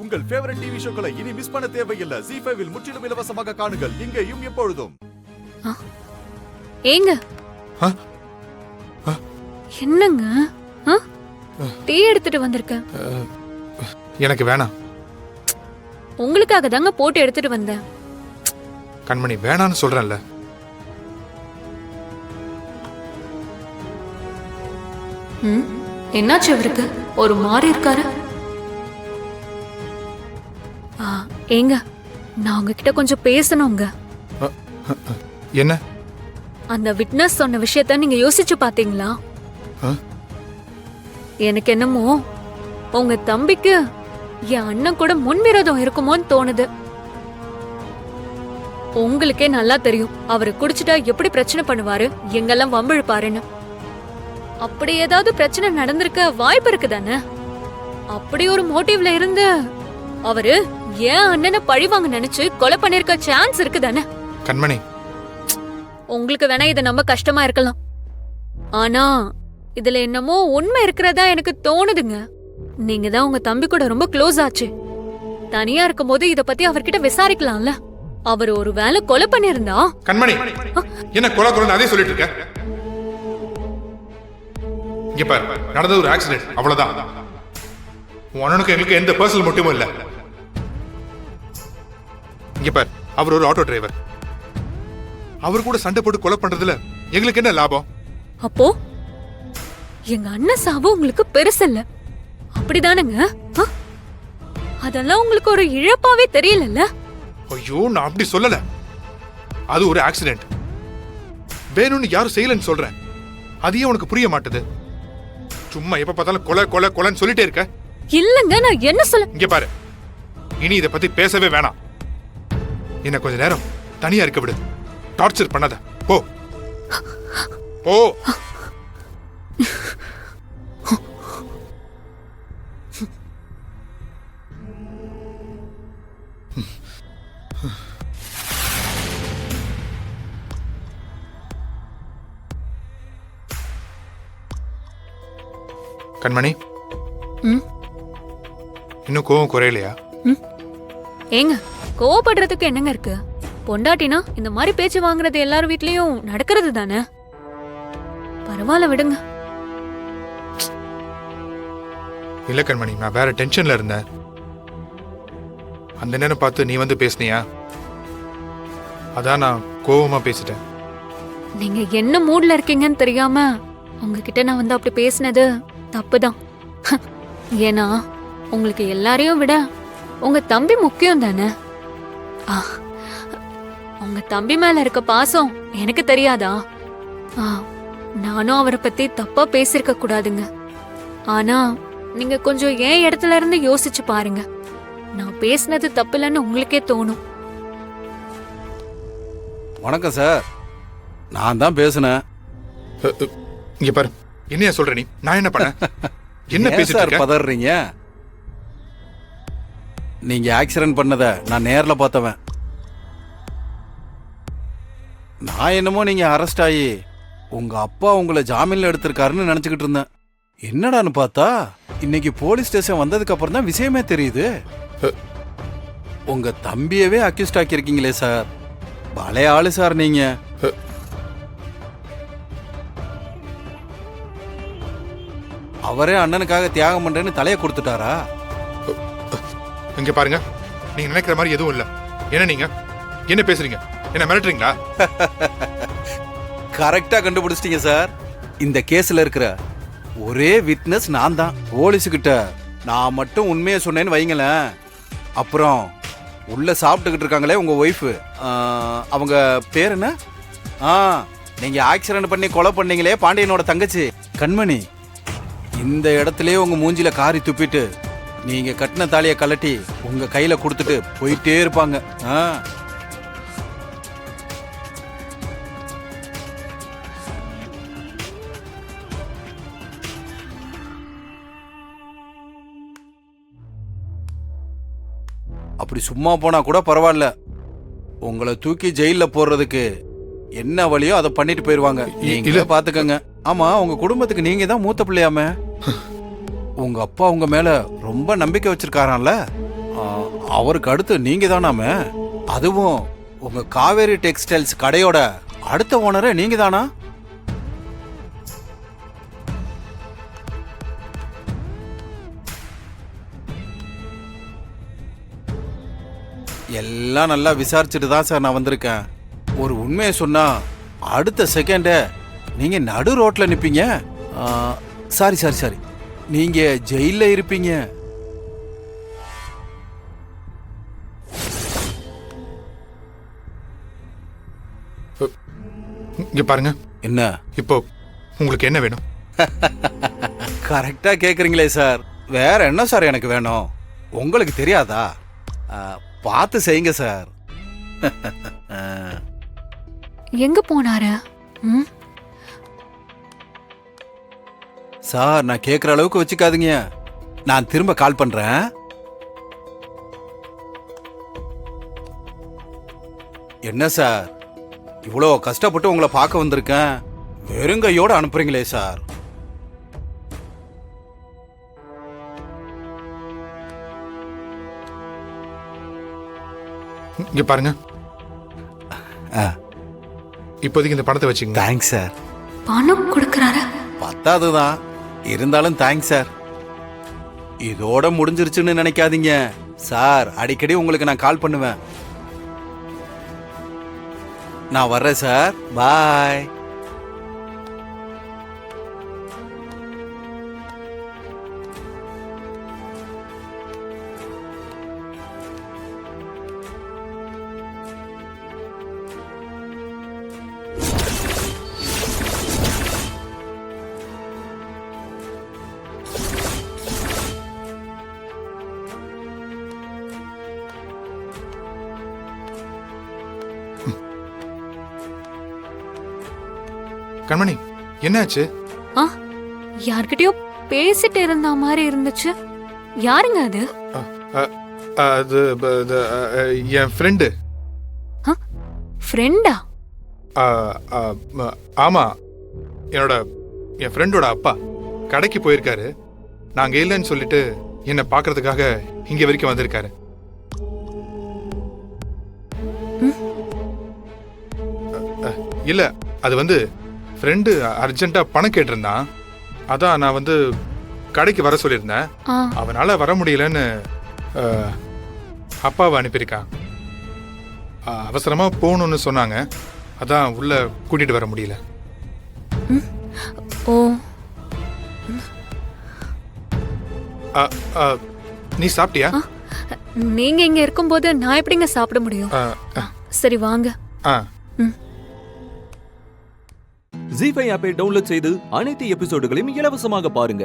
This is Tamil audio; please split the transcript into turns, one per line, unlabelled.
உங்கள் ஃபேவரட் டிவி ஷோக்களை இனி மிஸ் பண்ண தேவையில்லை. ZEE5 இல் முற்றிலும் இலவசமாக காணுங்கள். இங்கேயும் எப்பொழுதும்.
ஏங்க என்னங்க டீ எடுத்துட்டு வந்திருக்கேன்.
எனக்கு வேணாம்.
உங்களுக்காக தாங்க போட்டு எடுத்துட்டு வந்தேன்.
கண்மணி வேணான்னு சொல்றேன்ல.
என்னாச்சு அவருக்கு? ஒரு மாறி இருக்காரு. ஏங்க நான் உங்ககிட்ட கொஞ்சம் பேசணுங்க.
என்ன?
அந்த விட்னஸ் சொன்ன விஷயத்த நீங்க யோசிச்சு பாத்தீங்களா? எனக்கு என்னமோ உங்க தம்பிக்கு என் அண்ணன் கூட முன்விரோதம் இருக்குமோன்னு தோணுது. உங்களுக்கே நல்லா தெரியும் அவரு குடிச்சிட்டா எப்படி பிரச்சனை பண்ணுவாரு, எங்கெல்லாம் வம்பிழுப்பாருன்னு. அப்படி ஏதாவது பிரச்சனை நடந்திருக்க வாய்ப்பு இருக்குதானே? அப்படி ஒரு மோட்டிவ்ல இருந்து அவரு ஏன் அண்ணனை பழிவாங்க நினைச்சு கொலை பண்ணிருக்க சான்ஸ் இருக்குதானே?
கண்மணி,
உங்களுக்கு வேணா இதை நம்ப கஷ்டமா இருக்கலாம், ஆனா இதுல என்னமோ உண்மை இருக்கிறதா எனக்கு தோணுதுங்க. நீங்க தான் உங்க தம்பி கூட ரொம்ப க்ளோஸ் ஆச்சு. தனியா இருக்கும்போது இத பத்தி அவர்கிட்ட விசாரிக்கலாம்ல. அவர் ஒரு வேளை கொலை பண்ணிருந்தா.
கண்மணி, என்ன கொலை கொலை அதே சொல்லிட்டு இருக்க? இங்க பாரு, நடந்தது ஒரு ஆக்சிடென்ட், அவ்வளவுதான். உனக்கு எங்களுக்கு எந்த பர்சனல் மோட்டிவும் இல்ல. இங்க பாரு, அவர் ஒரு ஆட்டோ டிரைவர். அவர் கூட சண்டை போட்டு கொலை பண்றதுல எங்களுக்கு என்ன லாபம்?
அப்போ எங்க அண்ணன் சாவு உங்களுக்கு பெருசல்ல, அப்படிதானுங்க? அதெல்லாம் உங்களுக்கு ஒரு இழப்பாவே தெரியல.
ஐயோ, நான் அப்படி சொல்லல. அது ஒரு ஆக்சிடென்ட். வேணும்னு யாரும் செய்யலன்னு சொல்றேன். அதையே உனக்கு புரிய மாட்டேது. சும்மா எப்ப பார்த்தாலும் கொலை கொலை கொலைன்னு சொல்லிட்டே இருக்க.
இல்லங்க, நான் என்ன சொல்ல.
இங்க பாரு, இனி இத பத்தி பேசவே வேணாம். என்ன கொஞ்ச நேரம் தனியா இருக்க விடு. டார்ச்சர் பண்ணாத. போ போ. கண்மணி, இன்னும் கோவம் குறையலையா?
ஏங்க, கோவப்படுறதுக்கு என்னங்க இருக்கு? பொண்டாட்டினா இந்த மாதிரி பேச்சு வாங்குறது எல்லாரும் வீட்லயும் நடக்கிறது தானே. பரவாயில்ல, விடுங்க.
இல்ல கண்மணி, நான் வேற டென்ஷன்ல இருந்தேன். அந்த நேரம் பார்த்து நீ வந்து பேசுனியா, அதான் நான் கோவமா பேசிட்டேன்.
நீங்க என்ன மூட்ல இருக்கீங்கன்னு தெரியாம உங்ககிட்ட நான் வந்து அப்படி பேசினது தப்புதான். ஏன்னா உங்களுக்கு எல்லாரையும் விட உங்க தம்பி முக்கியம் தானே. உங்க தம்பி மேல இருக்க பாசம் எனக்கு தெரியாதா? நானும் அவரை பத்தி தப்பா பேசிருக்க கூடாதுங்க. ஆனா நீங்க கொஞ்சம் என் இடத்துல இருந்து யோசிச்சு பாருங்க. நான் பேசினது தப்பில்லைன்னு உங்களுக்கே தோணும்.
வணக்கம் சார், நான் தான் பேசுனேன்.
இங்க பாரு, என்னையா சொல்ற நீ? நான் என்ன பண்ண? என்ன பேசிட்டு இருக்க?
பதறீங்க? நீங்க ஆக்சிடென்ட் பண்ணத நான் நேர்ல பார்த்தவன். நான் என்னமோ நீங்க அரெஸ்ட் ஆகி உங்க அப்பா உங்களை ஜாமீன்ல எடுத்திருக்காருன்னு நினைச்சுக்கிட்டு இருந்தேன். என்னடான்னு பார்த்தா இன்னைக்கு போலீஸ் ஸ்டேஷன் வந்ததுக்கு அப்புறம் தான் விஷயமே தெரியுது. உங்க தம்பியவே அக்யூஸ்ட் ஆக்கியிருக்கீங்களே சார். பழைய ஆளு சார் நீங்க. அவரே அண்ணனுக்காக தியாகம் பண்றேன்னு தலையை கொடுத்துட்டாரா?
இங்க பாருங்க, நீங்க நினைக்கிற மாதிரி எதுவும் இல்ல. என்ன நீங்க என்ன பேசுறீங்க? என்ன மிரட்டுறீங்களா?
கரெக்டா கண்டுபிடிச்சிட்டீங்க சார். இந்த கேஸ்ல இருக்கிற ஒரே விட்னஸ் நான் தான். போலீஸுக்கிட்ட நான் மட்டும் உண்மையை சொன்னேன்னு வைங்களேன், அப்புறம் உள்ள சாப்பிட்டுக்கிட்டு இருக்காங்களே உங்க ஒய்ஃபு, அவங்க பேர் என்ன? நீங்க ஆக்சிடென்ட் பண்ணி கொலை பண்ணீங்களே பாண்டியனோட தங்கச்சி கண்மணி, இந்த இடத்துலயே உங்க மூஞ்சில காரி துப்பிட்டு நீங்க கட்டின தாலியை கலட்டி உங்க கையில கொடுத்துட்டு போயிட்டே இருப்பாங்க. அப்படி சும்மா போனா கூட பரவாயில்ல, உங்களை தூக்கி ஜெயில போடுறதுக்கு என்ன வழியோ அதை பண்ணிட்டு போயிருவாங்க. நீங்களே பாத்துக்கங்க. ஆமா, உங்க குடும்பத்துக்கு நீங்க தான் மூத்த பிள்ளையாம. உங்க அப்பா உங்க மேல ரொம்ப நம்பிக்கை வச்சிருக்காரான்ல, அவருக்கு அடுத்து நீங்க தானாமே, அதுவும் உங்க காவேரி டெக்ஸ்டைல்ஸ் கடையோட அடுத்த ஓனரே நீங்க தானா? எல்லாம் நல்லா விசாரிச்சுட்டு தான் சார் நான் வந்திருக்கேன். ஒரு உண்மையை சொன்னா அடுத்த செகண்ட் நீங்க நடு ரோட்ல நிப்பீங்க. சாரி சாரி சாரி, நீங்க ஜெயில இருப்பீங்க.
இங்க பாருங்க.
என்ன
இப்போ உங்களுக்கு என்ன வேணும்?
கரெக்டா கேக்குறீங்களே சார். வேற என்ன சார் எனக்கு வேணும்? உங்களுக்கு தெரியாதா? பார்த்து செய்யுங்க சார்.
எங்க போனாரு?
சார் நான் கேக்குற அளவுக்கு வச்சுக்காதீங்க. நான் திரும்ப கால் பண்றேன். என்ன சார், இவ்வளோ கஷ்டப்பட்டு உங்களை பார்க்க வந்திருக்கேன், வெறுங்கையோட அனுப்புறீங்களே சார்.
இங்க பாருங்க. இப்போதைக்கு இந்த பணத்தை வச்சுங்க.
Thanks sir.
பணம் கொடுக்கறாரு?
பத்தாதுதான், இருந்தாலும் தேங்க்ஸ் சார். இதோட முடிஞ்சிருச்சுன்னு நினைக்காதீங்க சார். அடிக்கடி உங்களுக்கு நான் கால் பண்ணுவேன். நான் வர்றேன் சார். பாய்.
கண்மணி, என்னாச்சு?
யார்கிட்டயோ பேசிட்டு இருந்த மாதிரி இருந்துச்சு. யாருங்க அது?
அது என் ஃப்ரெண்டு.
ஃப்ரெண்டா?
ஆமா, என் ஃப்ரெண்டோட அப்பா கடைக்கு போயிருக்காரு. நாங்க இல்லைன்னு சொல்லிட்டு என்னை பார்க்கறதுக்காக இங்க வரைக்கும் வந்திருக்காரு. இல்ல, அது வந்து ஃப்ரெண்டு அர்ஜென்ட்டா பணம் கேட்டிருந்தான். அதான் நான் வந்து கடைக்கு வர சொல்லியிருந்தேன். அவனால வர முடியலன்னு அப்பாவை அனுப்பியிருக்கான். அவசரமா போகணும்னு சொன்னாங்க. அதான் உள்ள கூட்டிட்டு வர முடியல.
ஓ,
நீ சாப்பிட்டியா?
நீங்க இங்க இருக்கும்போது நான் எப்படிங்க சாப்பிட முடியும்? சரி வாங்க.
ஜீ5 ஆப்பை டவுன்லோட் செய்து அனைத்து எபிசோடுகளையும் இலவசமாக பாருங்க.